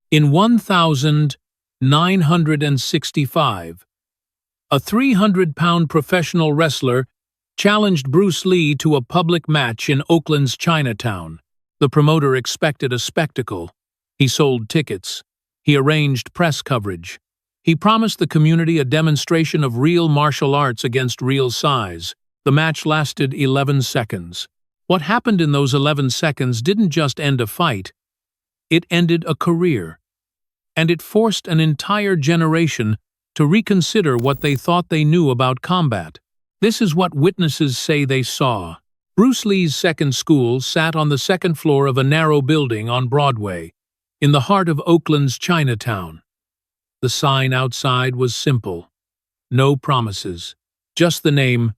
In 1965, a 300-pound professional wrestler challenged Bruce Lee to a public match in Oakland's Chinatown. The promoter expected a spectacle. He sold tickets. He arranged press coverage. He promised the community a demonstration of real martial arts against real size. The match lasted 11 seconds. What happened in those 11 seconds didn't just end a fight. It ended a career. And it forced an entire generation to reconsider what they thought they knew about combat. This is what witnesses say they saw. Bruce Lee's second school sat on the second floor of a narrow building on Broadway, in the heart of Oakland's Chinatown. The sign outside was simple. No promises. Just the name,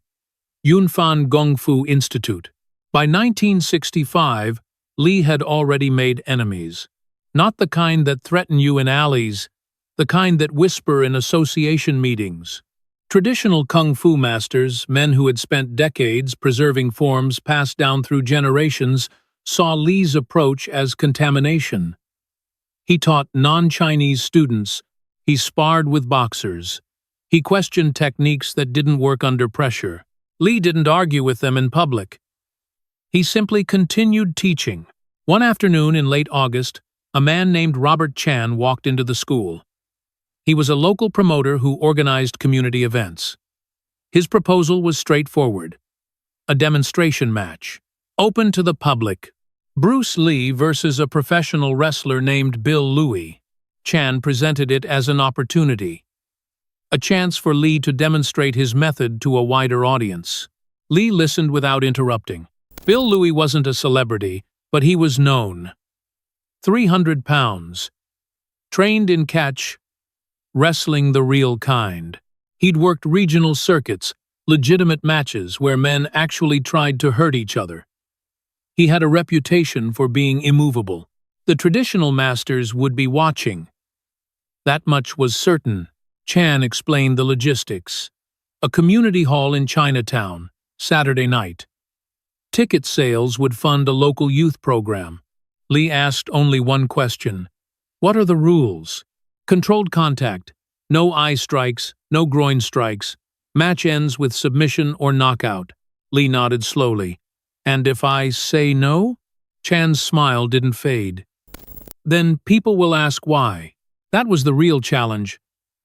Yunfan Gong Fu Institute. By 1965, Lee had already made enemies. Not the kind that threaten you in alleys, the kind that whisper in association meetings. Traditional kung fu masters, men who had spent decades preserving forms passed down through generations, saw Lee's approach as contamination. He taught non-Chinese students. He sparred with boxers. He questioned techniques that didn't work under pressure. Lee didn't argue with them in public. He simply continued teaching. One afternoon in late August, a man named Robert Chan walked into the school. He was a local promoter who organized community events. His proposal was straightforward. A demonstration match, open to the public. Bruce Lee versus a professional wrestler named Bill Louie. Chan presented it as an opportunity. A chance for Lee to demonstrate his method to a wider audience. Lee listened without interrupting. Bill Louie wasn't a celebrity, but he was known. 300 pounds. Trained in catch, wrestling the real kind. He'd worked regional circuits, legitimate matches where men actually tried to hurt each other. He had a reputation for being immovable. The traditional masters would be watching. That much was certain. Chan explained the logistics. A community hall in Chinatown, Saturday night. Ticket sales would fund a local youth program. Lee asked only one question. What are the rules? Controlled contact. No eye strikes, no groin strikes. Match ends with submission or knockout. Lee nodded slowly. And if I say no? Chan's smile didn't fade. Then people will ask why. That was the real challenge.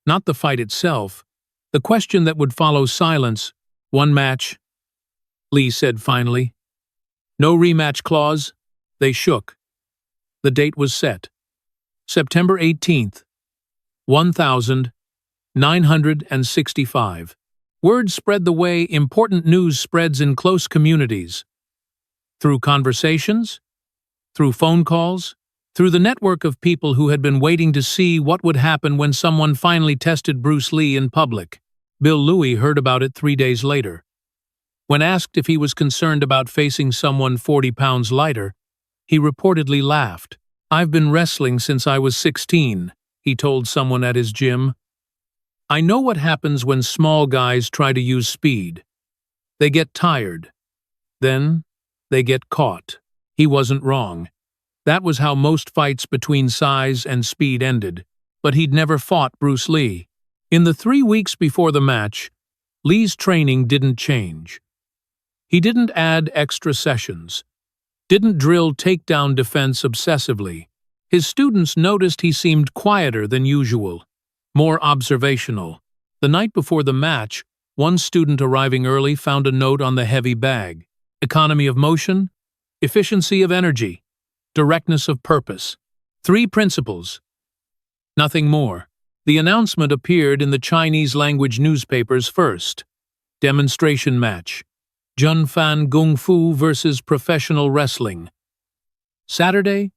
Not the fight itself. The question that would follow silence. One match. Lee said finally. No rematch clause. They shook. The date was set. September 18th, 1965. Word spread the way important news spreads in close communities. Through conversations, through phone calls, through the network of people who had been waiting to see what would happen when someone finally tested Bruce Lee in public. Bill Louie heard about it 3 days later. When asked if he was concerned about facing someone 40 pounds lighter, he reportedly laughed. I've been wrestling since I was 16, he told someone at his gym. I know what happens when small guys try to use speed. They get tired. Then, they get caught. He wasn't wrong. That was how most fights between size and speed ended. But he'd never fought Bruce Lee. In the 3 weeks before the match, Lee's training didn't change. He didn't add extra sessions. Didn't drill takedown defense obsessively. His students noticed he seemed quieter than usual, more observational. The night before the match, one student arriving early found a note on the heavy bag. Economy of motion, efficiency of energy, directness of purpose. 3 principles. Nothing more. The announcement appeared in the Chinese language newspapers first. Demonstration match. Junfan Gong Fu versus professional wrestling. Saturday,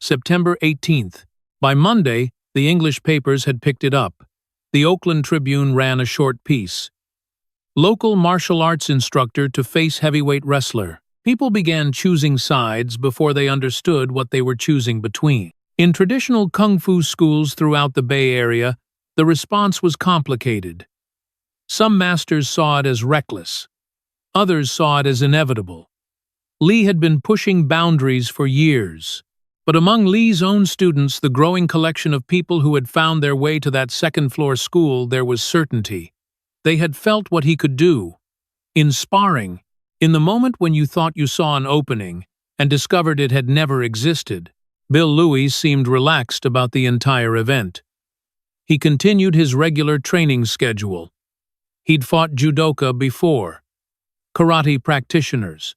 September 18th. By Monday, the English papers had picked it up. The Oakland Tribune ran a short piece. Local martial arts instructor to face heavyweight wrestler. People began choosing sides before they understood what they were choosing between. In traditional kung fu schools throughout the Bay Area, the response was complicated. Some masters saw it as reckless. Others saw it as inevitable. Lee had been pushing boundaries for years. But among Lee's own students, the growing collection of people who had found their way to that second-floor school, there was certainty. They had felt what he could do. In sparring, in the moment when you thought you saw an opening and discovered it had never existed, Bill Louie seemed relaxed about the entire event. He continued his regular training schedule. He'd fought judoka before, karate practitioners,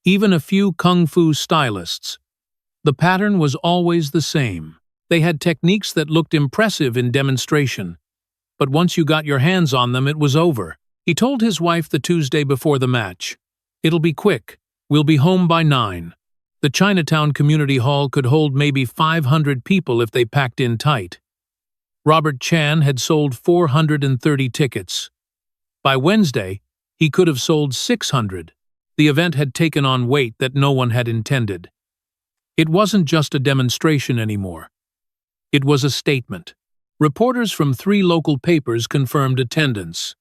even a few kung fu stylists. The pattern was always the same. They had techniques that looked impressive in demonstration, but once you got your hands on them, it was over. He told his wife the Tuesday before the match, "It'll be quick. We'll be home by 9. The Chinatown Community Hall could hold maybe 500 people if they packed in tight." Robert Chan had sold 430 tickets. By Wednesday, he could have sold 600. The event had taken on weight that no one had intended. It wasn't just a demonstration anymore. It was a statement. Reporters from 3 local papers confirmed attendance.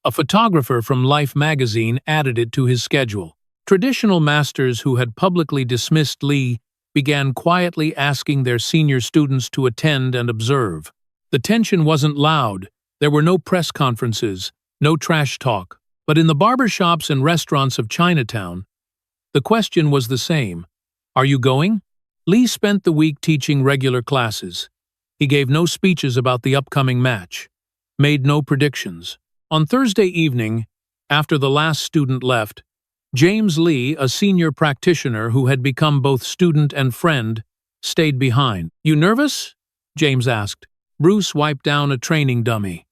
A photographer from Life magazine added it to his schedule. Traditional masters who had publicly dismissed Lee began quietly asking their senior students to attend and observe. The tension wasn't loud. There were no press conferences, no trash talk. But in the barbershops and restaurants of Chinatown, the question was the same. Are you going? Lee spent the week teaching regular classes. He gave no speeches about the upcoming match, made no predictions. On Thursday evening, after the last student left, James Lee, a senior practitioner who had become both student and friend, stayed behind. "You nervous?" James asked. Bruce wiped down a training dummy.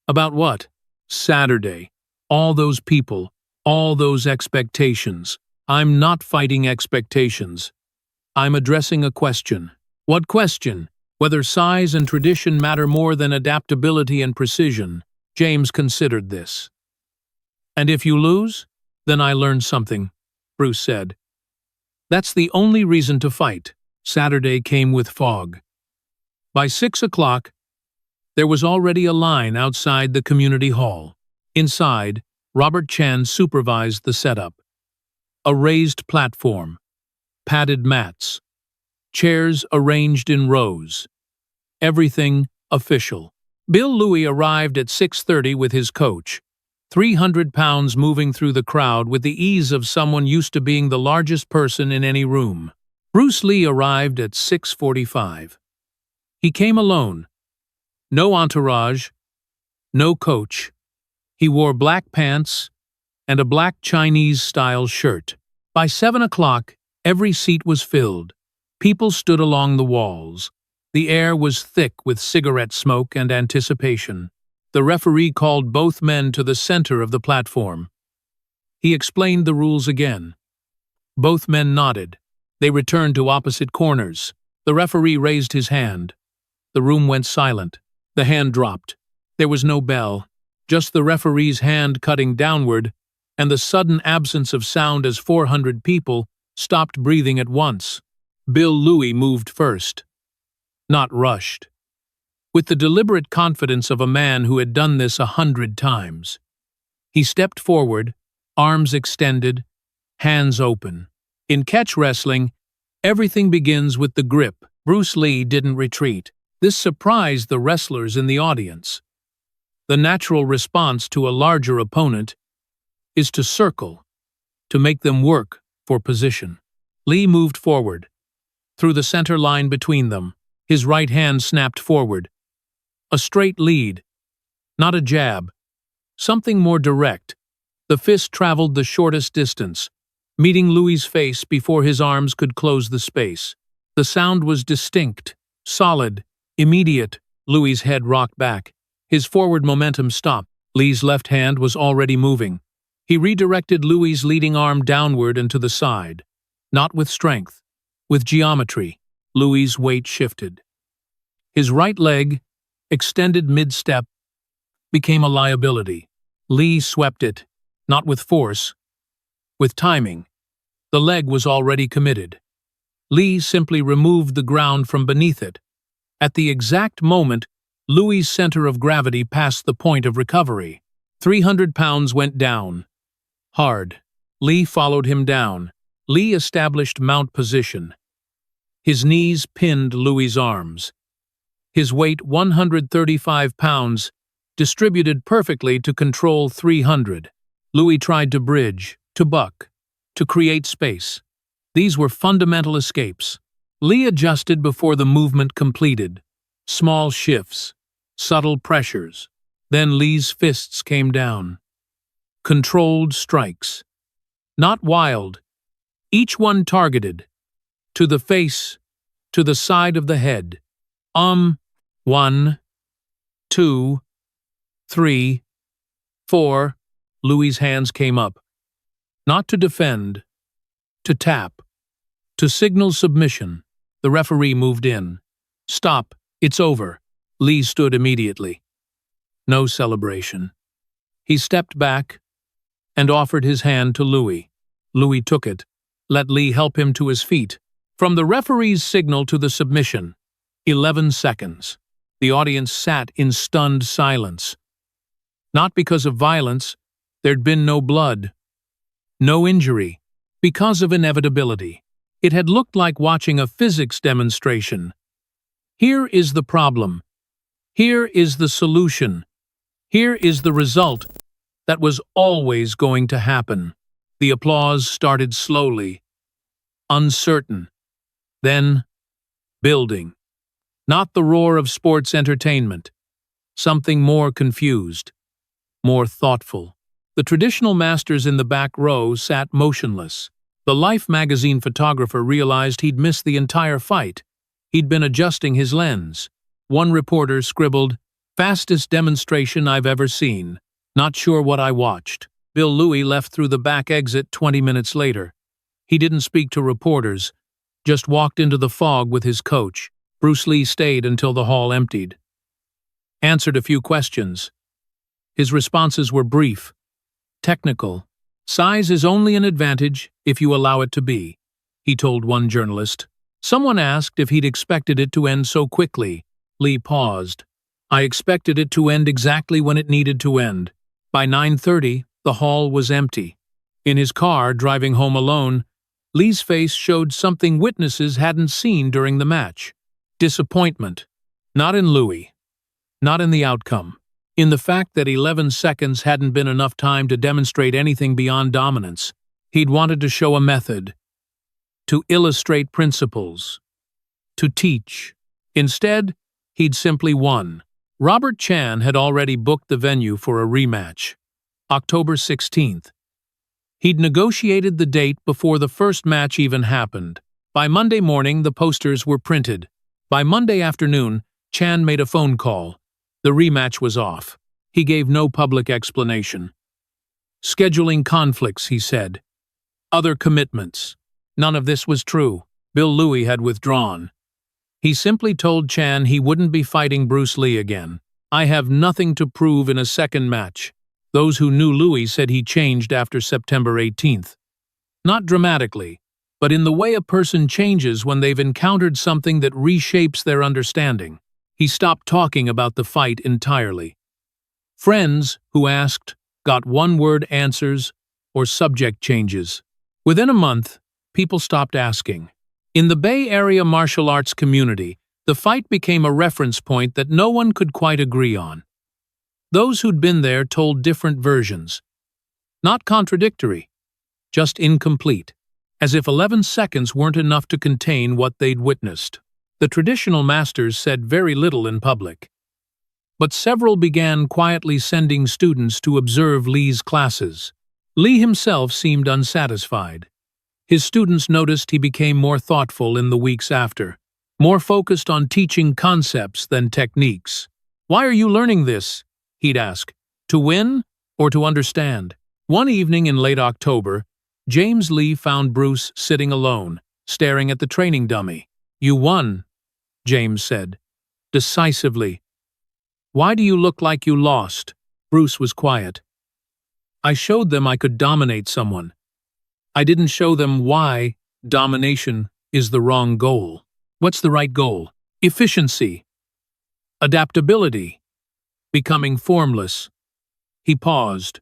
"About what?" "Saturday. All those people, all those expectations. I'm not fighting expectations. I'm addressing a question." "What question?" "Whether size and tradition matter more than adaptability and precision." James considered this. "And if you lose? Then I learned something," Bruce said. "That's the only reason to fight." Saturday came with fog. By 6 o'clock, there was already a line outside the community hall. Inside, Robert Chan supervised the setup. A raised platform, padded mats, chairs arranged in rows. Everything official. Bill Louie arrived at 6:30 with his coach, 300 pounds moving through the crowd with the ease of someone used to being the largest person in any room. Bruce Lee arrived at 6:45. He came alone. No entourage, no coach. He wore black pants and a black Chinese-style shirt. By 7 o'clock, every seat was filled. People stood along the walls. The air was thick with cigarette smoke and anticipation. The referee called both men to the center of the platform. He explained the rules again. Both men nodded. They returned to opposite corners. The referee raised his hand. The room went silent. The hand dropped. There was no bell, just the referee's hand cutting downward, and the sudden absence of sound as 400 people stopped breathing at once. Bill Louie moved first. Not rushed. With the deliberate confidence of a man who had done this 100 times. He stepped forward, arms extended, hands open. In catch wrestling, everything begins with the grip. Bruce Lee didn't retreat. This surprised the wrestlers in the audience. The natural response to a larger opponent is to circle, to make them work for position. Lee moved forward, through the center line between them. His right hand snapped forward. A straight lead, not a jab. Something more direct. The fist traveled the shortest distance, meeting Louie's face before his arms could close the space. The sound was distinct, solid, immediate. Louie's head rocked back. His forward momentum stopped. Lee's left hand was already moving. He redirected Louie's leading arm downward and to the side. Not with strength, with geometry. Louie's weight shifted. His right leg, extended mid-step, became a liability. Lee swept it, not with force, with timing. The leg was already committed. Lee simply removed the ground from beneath it. At the exact moment, Louie's center of gravity passed the point of recovery. 300 pounds went down. Hard. Lee followed him down. Lee established mount position. His knees pinned Louie's arms. His weight 135 pounds, distributed perfectly to control 300. Louie tried to bridge, to buck, to create space. These were fundamental escapes. Lee adjusted before the movement completed. Small shifts, subtle pressures. Then Lee's fists came down. Controlled strikes. Not wild. Each one targeted. To the face, to the side of the head. 1, 2, 3, 4. Louie's hands came up. Not to defend, to tap, to signal submission. The referee moved in. Stop, it's over. Lee stood immediately. No celebration. He stepped back and offered his hand to Louie. Louie took it, let Lee help him to his feet. From the referee's signal to the submission, 11 seconds. The audience sat in stunned silence. Not because of violence, there'd been no blood, no injury, because of inevitability. It had looked like watching a physics demonstration. Here is the problem. Here is the solution. Here is the result that was always going to happen. The applause started slowly, uncertain, then building. Not the roar of sports entertainment. Something more confused, more thoughtful. The traditional masters in the back row sat motionless. The Life magazine photographer realized he'd missed the entire fight. He'd been adjusting his lens. One reporter scribbled, "Fastest demonstration I've ever seen. Not sure what I watched." Bill Louie left through the back exit 20 minutes later. He didn't speak to reporters, just walked into the fog with his coach. Bruce Lee stayed until the hall emptied. Answered a few questions. His responses were brief, technical. "Size is only an advantage if you allow it to be," he told one journalist. Someone asked if he'd expected it to end so quickly. Lee paused. "I expected it to end exactly when it needed to end." By 9:30, the hall was empty. In his car, driving home alone, Lee's face showed something witnesses hadn't seen during the match. Disappointment. Not in Louie. Not in the outcome. In the fact that 11 seconds hadn't been enough time to demonstrate anything beyond dominance. He'd wanted to show a method, to illustrate principles, to teach. Instead, he'd simply won. Robert Chan had already booked the venue for a rematch. October 16th. He'd negotiated the date before the first match even happened. By Monday morning, the posters were printed. By Monday afternoon, Chan made a phone call. The rematch was off. He gave no public explanation. Scheduling conflicts, he said. Other commitments. None of this was true. Bill Louie had withdrawn. He simply told Chan he wouldn't be fighting Bruce Lee again. "I have nothing to prove in a second match." Those who knew Louie said he changed after September 18th. Not dramatically, but in the way a person changes when they've encountered something that reshapes their understanding. He stopped talking about the fight entirely. Friends who asked got one-word answers or subject changes. Within a month, people stopped asking. In the Bay Area martial arts community, the fight became a reference point that no one could quite agree on. Those who'd been there told different versions. Not contradictory, just incomplete, as if 11 seconds weren't enough to contain what they'd witnessed. The traditional masters said very little in public. But several began quietly sending students to observe Lee's classes. Lee himself seemed unsatisfied. His students noticed he became more thoughtful in the weeks after, more focused on teaching concepts than techniques. "Why are you learning this?" he'd ask. "To win or to understand?" One evening in late October, James Lee found Bruce sitting alone, staring at the training dummy. "You won," James said, decisively. "Why do you look like you lost?" Bruce was quiet. "I showed them I could dominate someone. I didn't show them why domination is the wrong goal." "What's the right goal?" "Efficiency. Adaptability. Becoming formless." He paused.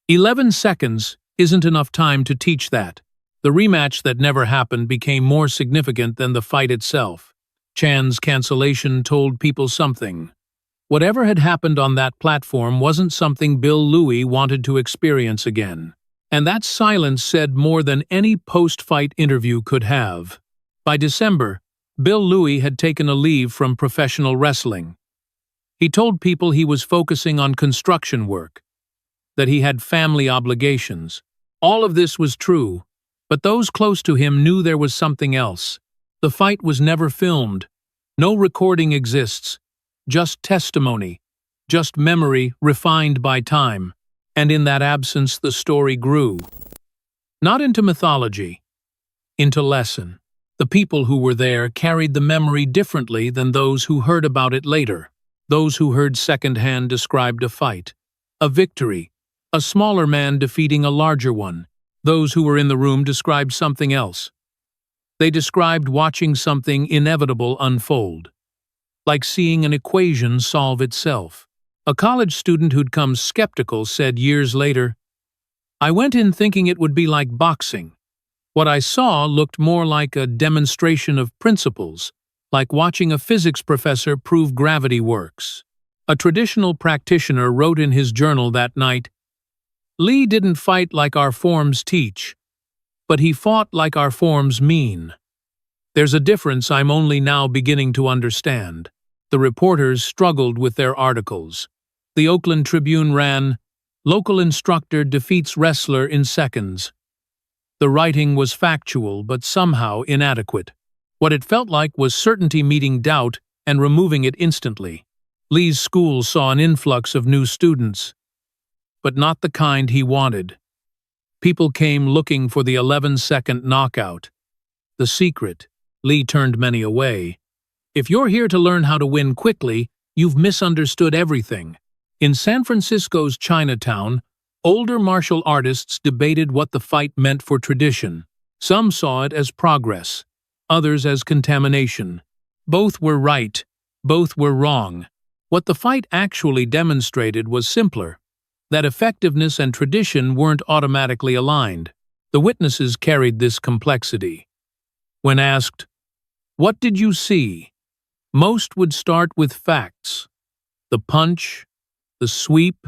11 seconds isn't enough time to teach that. The rematch that never happened became more significant than the fight itself. Chan's cancellation told people something. Whatever had happened on that platform wasn't something Bill Louie wanted to experience again. And that silence said more than any post-fight interview could have. By December, Bill Louie had taken a leave from professional wrestling. He told people he was focusing on construction work, that he had family obligations. All of this was true, but those close to him knew there was something else. The fight was never filmed. No recording exists. Just testimony. Just memory refined by time. And in that absence, the story grew. Not into mythology, into lesson. The people who were there carried the memory differently than those who heard about it later. Those who heard secondhand described a fight, a victory, a smaller man defeating a larger one. Those who were in the room described something else. They described watching something inevitable unfold, like seeing an equation solve itself. A college student who'd come skeptical said years later, "I went in thinking it would be like boxing. What I saw looked more like a demonstration of principles, like watching a physics professor prove gravity works." A traditional practitioner wrote in his journal that night, "Lee didn't fight like our forms teach, but he fought like our forms mean. There's a difference I'm only now beginning to understand." The reporters struggled with their articles. The Oakland Tribune ran, "Local instructor defeats wrestler in seconds." The writing was factual, but somehow inadequate. What it felt like was certainty meeting doubt and removing it instantly. Lee's school saw an influx of new students, but not the kind he wanted. People came looking for the 11-second knockout. The secret. Lee turned many away. If you're here to learn how to win quickly, you've misunderstood everything. In San Francisco's Chinatown, older martial artists debated what the fight meant for tradition. Some saw it as progress, others as contamination. Both were right, both were wrong. What the fight actually demonstrated was simpler, that effectiveness and tradition weren't automatically aligned. The witnesses carried this complexity. When asked, "What did you see?" most would start with facts. The punch, the sweep,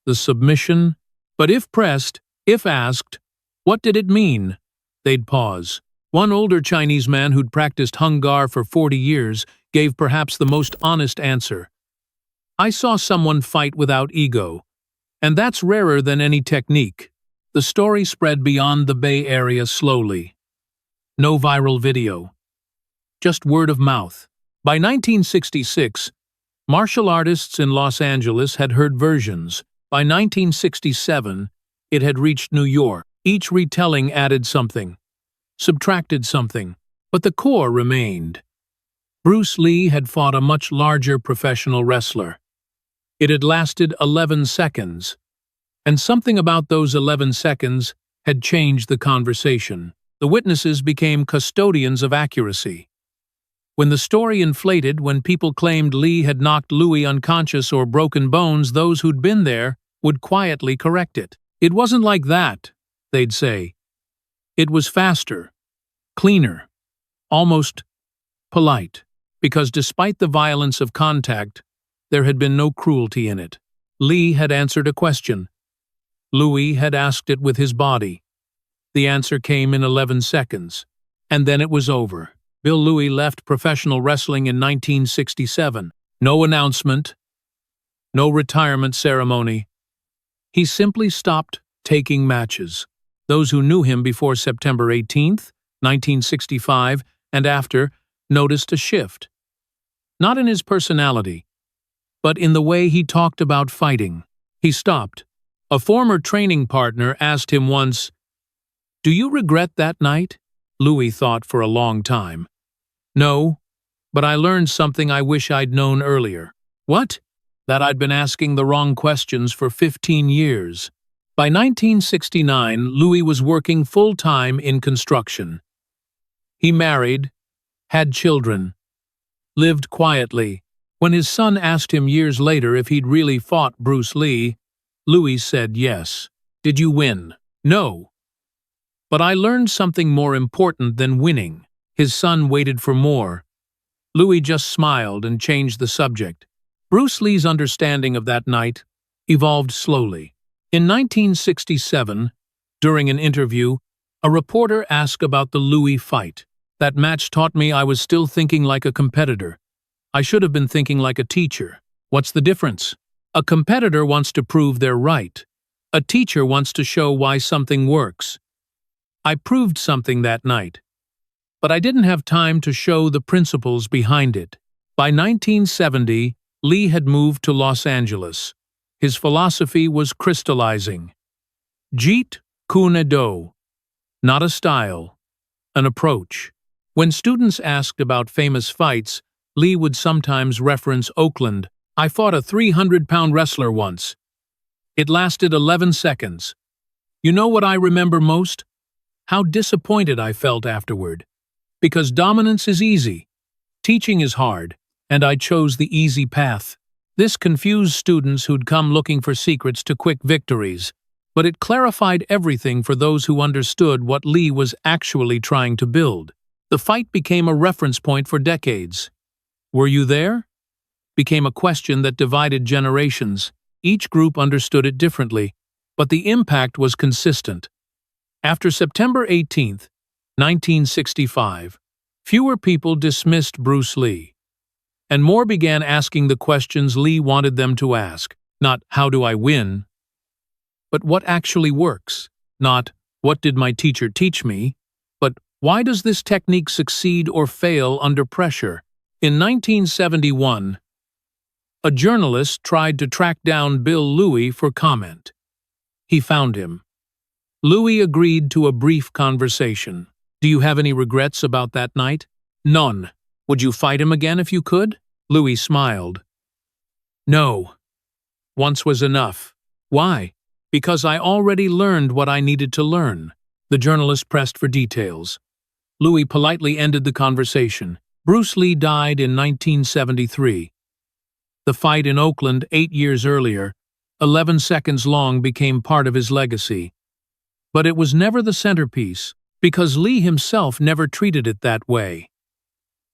the submission. But if pressed, if asked, "What did it mean?" they'd pause. One older Chinese man who'd practiced Hung Gar for 40 years gave perhaps the most honest answer. "I saw someone fight without ego. And that's rarer than any technique." The story spread beyond the Bay Area slowly. No viral video. Just word of mouth. By 1966, martial artists in Los Angeles had heard versions. By 1967, it had reached New York. Each retelling added something, subtracted something, but the core remained. Bruce Lee had fought a much larger professional wrestler. It had lasted 11 seconds, and something about those 11 seconds had changed the conversation. The witnesses became custodians of accuracy. When the story inflated, when people claimed Lee had knocked Louie unconscious or broken bones, those who'd been there would quietly correct it. "It wasn't like that," they'd say. "It was faster, cleaner, almost polite," because despite the violence of contact, there had been no cruelty in it. Lee had answered a question. Louie had asked it with his body. The answer came in 11 seconds, and then it was over. Bill Louie left professional wrestling in 1967. No announcement, no retirement ceremony. He simply stopped taking matches. Those who knew him before September 18th, 1965, and after, noticed a shift. Not in his personality, but in the way he talked about fighting. He stopped. A former training partner asked him once, "Do you regret that night?" Louie thought for a long time. "No, but I learned something I wish I'd known earlier." "What?" "That I'd been asking the wrong questions for 15 years. By 1969, Louie was working full-time in construction. He married, had children, lived quietly. When his son asked him years later if he'd really fought Bruce Lee, Louie said yes. "Did you win?" "No. But I learned something more important than winning. His son waited for more. Louie just smiled and changed the subject. Bruce Lee's understanding of that night evolved slowly. In 1967, during an interview, a reporter asked about the Louie fight. That match taught me I was still thinking like a competitor. I should have been thinking like a teacher. What's the difference? A competitor wants to prove they're right. A teacher wants to show why something works. I proved something that night, but I didn't have time to show the principles behind it. By 1970, Lee had moved to Los Angeles. His philosophy was crystallizing. Jeet, Kune, not a style, an approach. When students asked about famous fights, Lee would sometimes reference Oakland. I fought a 300-pound wrestler once. It lasted 11 seconds. You know what I remember most? How disappointed I felt afterward. Because dominance is easy, teaching is hard, and I chose the easy path. This confused students who'd come looking for secrets to quick victories, but it clarified everything for those who understood what Lee was actually trying to build. The fight became a reference point for decades. Were you there? Became a question that divided generations. Each group understood it differently, but the impact was consistent. After September 18, 1965, fewer people dismissed Bruce Lee, and more began asking the questions Lee wanted them to ask. Not, how do I win? But what actually works? Not, what did my teacher teach me? But why does this technique succeed or fail under pressure? In 1971, a journalist tried to track down Bill Louie for comment. He found him. Louie agreed to a brief conversation. Do you have any regrets about that night? None. Would you fight him again if you could? Louie smiled. No. Once was enough. Why? Because I already learned what I needed to learn. The journalist pressed for details. Louie politely ended the conversation. Bruce Lee died in 1973. The fight in Oakland 8 years earlier, 11 seconds long, became part of his legacy. But it was never the centerpiece, because Lee himself never treated it that way.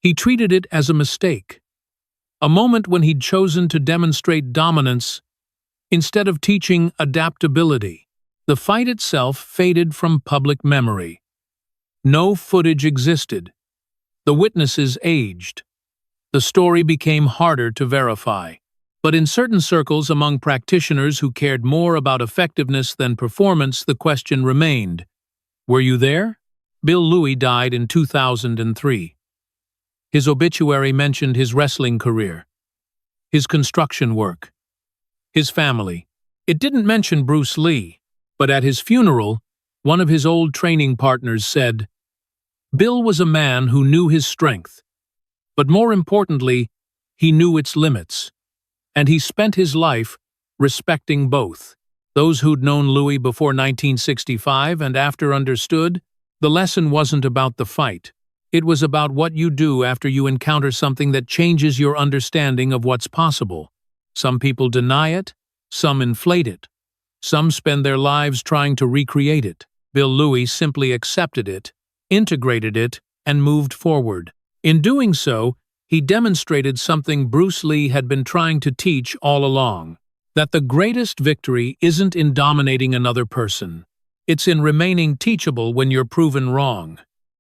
He treated it as a mistake, a moment when he'd chosen to demonstrate dominance instead of teaching adaptability. The fight itself faded from public memory. No footage existed. The witnesses aged. The story became harder to verify. But in certain circles among practitioners who cared more about effectiveness than performance, the question remained. Were you there? Bill Louie died in 2003. His obituary mentioned his wrestling career, his construction work, his family. It didn't mention Bruce Lee, but at his funeral, one of his old training partners said, Bill was a man who knew his strength, but more importantly, he knew its limits. And he spent his life respecting both. Those who'd known Louie before 1965 and after understood, the lesson wasn't about the fight. It was about what you do after you encounter something that changes your understanding of what's possible. Some people deny it, some inflate it. Some spend their lives trying to recreate it. Bill Louie simply accepted it, integrated it, and moved forward. In doing so, he demonstrated something Bruce Lee had been trying to teach all along, that the greatest victory isn't in dominating another person. It's in remaining teachable when you're proven wrong.